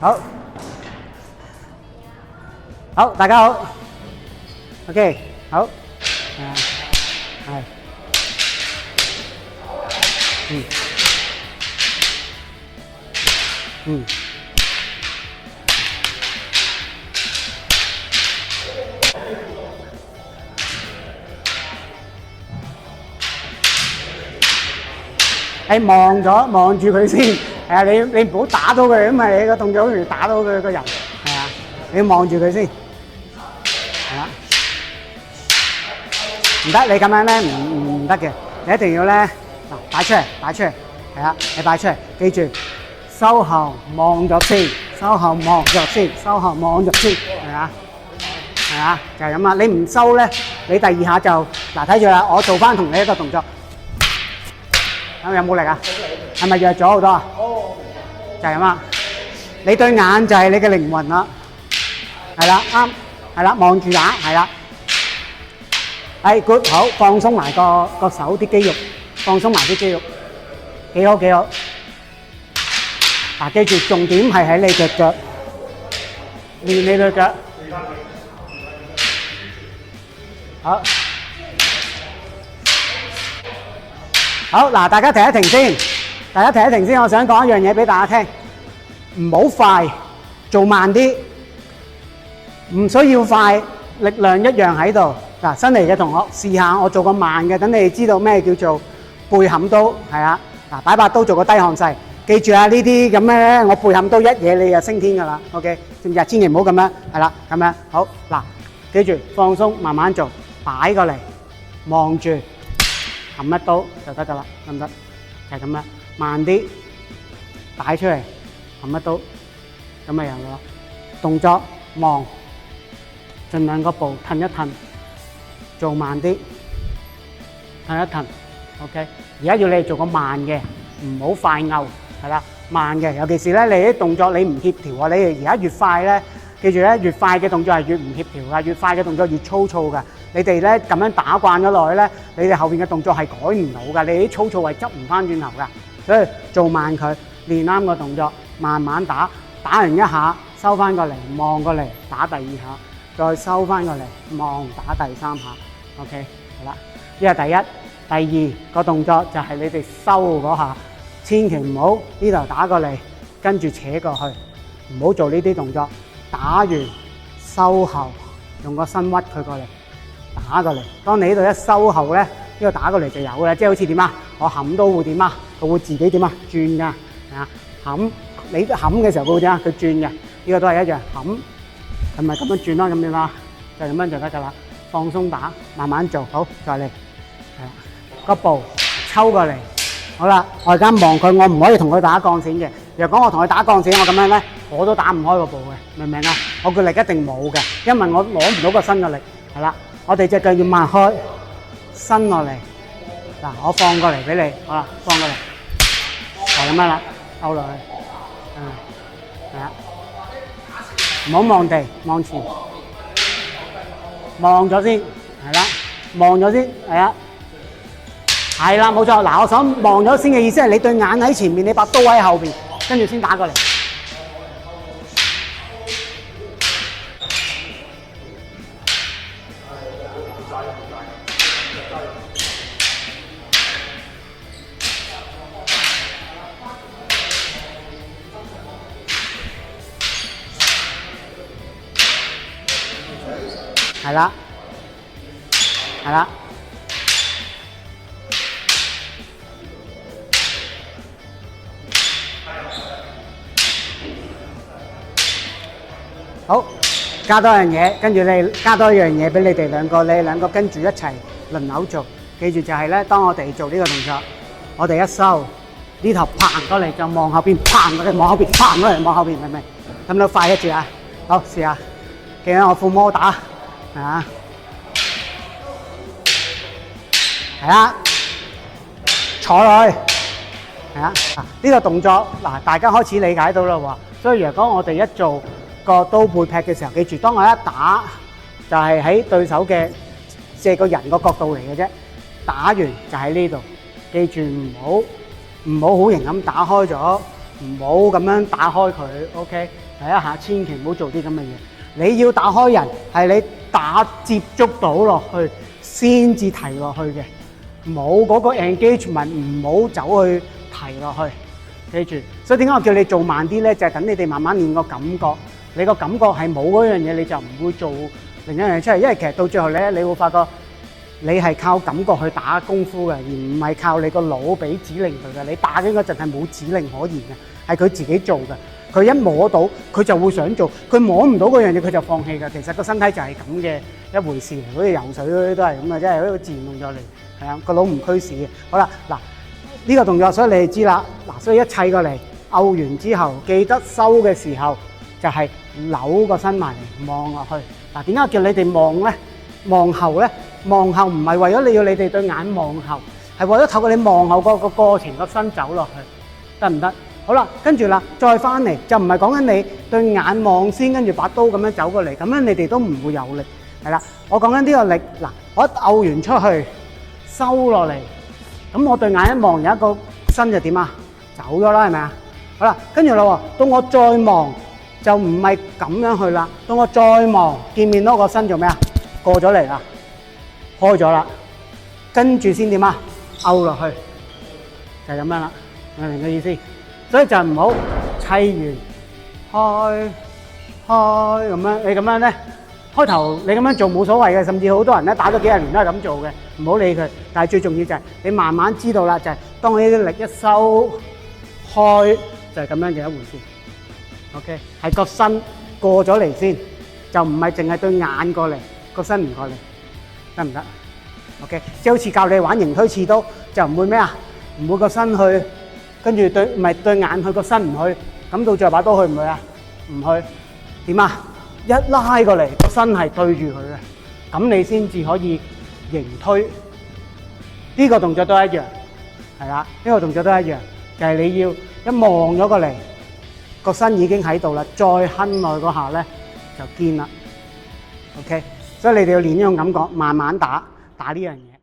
好，好，大家好。OK， 好，係，誒望住佢先，係啊，你唔好打到佢，因為你個動作好容易打到佢個人，係啊，你要望住佢先，係啊，唔得，你咁樣咧唔得嘅，你一定要咧嗱擺出嚟，係啊，你擺出嚟，記住收後望咗先，收後望咗先，係啊，就係咁啊，你唔收咧，你第二下就嗱睇住啦，我做翻同你一個動作。有冇力啊？係咪弱咗好多啊？就係咁啦。你對眼就係你嘅靈魂啦。係啦，啱。係啦，望住打，係啦。係 good， 好，放鬆埋個手啲肌肉，放鬆埋啲肌肉，幾好。嗱，記住重點係喺你隻腳，練你對腳。好。好嗱，大家停一停先，我想講一樣嘢俾大家聽，唔好快，做慢啲，唔需要快，力量一樣喺度。嗱，新嚟嘅同學試下，我做個慢嘅，等你哋知道咩叫做背冚刀，係啊，嗱，擺把刀做個低項勢，記住啊，呢啲咁樣咧，我背冚刀一嘢你就升天㗎啦 ，OK， 知唔知啊？千祈唔好咁樣，係啦，咁樣，好嗱，記住放鬆，慢慢做，擺過嚟，望住。冚一刀就得㗎啦，得唔得？就係咁樣，慢啲擺出嚟，冚一刀，咁咪有咯。動作望，盡量個步褪一褪，做慢啲，褪一褪。OK， 而家要你做個慢嘅，唔好快牛，係啦，慢嘅。尤其是咧，你啲動作你唔協調啊，你哋而家越快咧，記住咧，越快嘅動作係越唔協調㗎，越快嘅動作越粗糙㗎。你哋咧咁樣打慣咗落去咧，你哋後邊嘅動作係改唔到㗎，你啲粗糙係執唔翻轉頭㗎。所以做慢佢，練啱個動作，慢慢打，打完一下收翻過嚟，望過嚟，打第二下，再收翻過嚟，望打第三下。OK， 好啦，呢係第一。第二個動作就係你哋收嗰下，千祈唔好呢頭打過嚟，跟住扯過去，唔好做呢啲動作。打完收後，用個身屈佢過嚟。打過嚟，當你呢度一收後咧，呢個打過嚟就有嘅，即係好似點啊？我冚都會點啊？佢會自己點啊？轉㗎，係啊！冚你冚嘅時候佢會點啊？佢轉嘅，呢個都係一樣冚，係咪咁樣轉啦？咁樣啦，就咁樣就得㗎啦。放鬆打，慢慢做，好，再嚟，係啦，個步抽過嚟，好啦，我而家望佢，我唔可以同佢打鋼線嘅。若果我同佢打鋼線，我咁樣咧，我都打唔開個步嘅，明唔明啊？我個力一定冇嘅，因為我攞唔到個身嘅力，係啦。我哋隻腳要擘開，伸落嚟。嗱，我放過嚟俾你，好啦，放過嚟，係咁樣啦，勾落去，係啊，唔好望地，望前，望咗先，係啦，望咗先，係啊，係啦，冇錯。嗱，我想望咗先嘅意思係你對眼喺前面，你把刀喺後邊，跟住先打過嚟。係啦，係啦，好，加多樣嘢，跟住你加多一樣嘢俾你哋兩個，你哋兩個跟住一齊輪流做。記住就係咧，當我哋做呢個動作，我哋一收呢頭掤過嚟就望後邊，掤過嚟望後邊，掤過嚟望後邊，明唔明？咁唔咁快一次啊？好，試下，記得我副摩打。係啊，係啊，坐落去，係啊。呢個動作嗱，大家開始理解到啦喎。所以如果我哋一做個刀背劈嘅時候，記住，當我一打就係喺對手嘅即係個人個角度嚟嘅啫。打完就喺呢度，記住唔好好型咁打開咗，唔好咁樣打開佢。OK，第一下千祈唔好做啲咁嘅嘢。你要打開人係你打接觸到落去先至提落去嘅，冇嗰個 engagement 唔好走去提落去。記住，所以點解我叫你做慢啲咧？就係等你哋慢慢練個感覺。你個感覺係冇嗰樣嘢，你就唔會做另一樣嘢出嚟。因為其實到最後咧，你會發覺你係靠感覺去打功夫嘅，而唔係靠你個腦俾指令佢嘅。你打緊嗰陣係冇指令可言嘅，係佢自己做嘅。佢一摸到，佢就會想做；佢摸唔到嗰樣嘢，佢就放棄㗎。其實個身體就係咁嘅一回事，好似游水嗰啲都係咁嘅，即係一個自然動作嚟。係啊，個腦唔驅使嘅。好啦，嗱呢個動作，所以你哋知啦。嗱，所以一砌過嚟，勾完之後，記得收嘅時候就係扭個身埋嚟望落去。嗱，點解叫你哋望咧？望後咧？望後唔係為咗你要你哋對眼望後，係為咗透過你望後個過程個身走落去，得唔得？好啦，跟住啦，再翻嚟就唔係講緊你對眼望先，跟住把刀咁樣走過嚟，咁樣你哋都唔會有力，係啦。我講緊呢個力，嗱，我一勾完出去，收落嚟，咁我對眼一望，有一個身就點啊？走咗啦，係咪啊？好啦，跟住啦喎，到我再望就唔係咁樣去啦，到我再望見面嗰個身做咩啊？過咗嚟啦，開咗啦，跟住先點啊？勾落去，就係咁樣啦，明唔明個意思？所以就唔好砌完開咁樣，你咁樣咧，開頭你咁樣做冇所謂嘅，甚至好多人咧打咗幾十年都係咁做嘅，唔好理佢。但係最重要就係你慢慢知道啦，就係當你啲力一收開，就係咁樣嘅一回事。OK， 係個身過咗嚟先，就唔係淨係對眼過嚟，個身唔過嚟，得唔得 ？OK， 即係好似教你玩形推刺刀，就唔會咩啊？唔會個身去。跟住對，唔係對眼去，個身唔去，咁到最後把刀去唔去啊？唔去，點啊？一拉過嚟，個身係對住佢嘅，咁你先至可以形推。呢個動作都一樣，係啦，呢個動作都一樣，就係你要一望咗過嚟，個身已經喺度啦，再哼落嗰下咧就堅啦。OK，所以你哋要練呢種感覺，慢慢打呢樣嘢。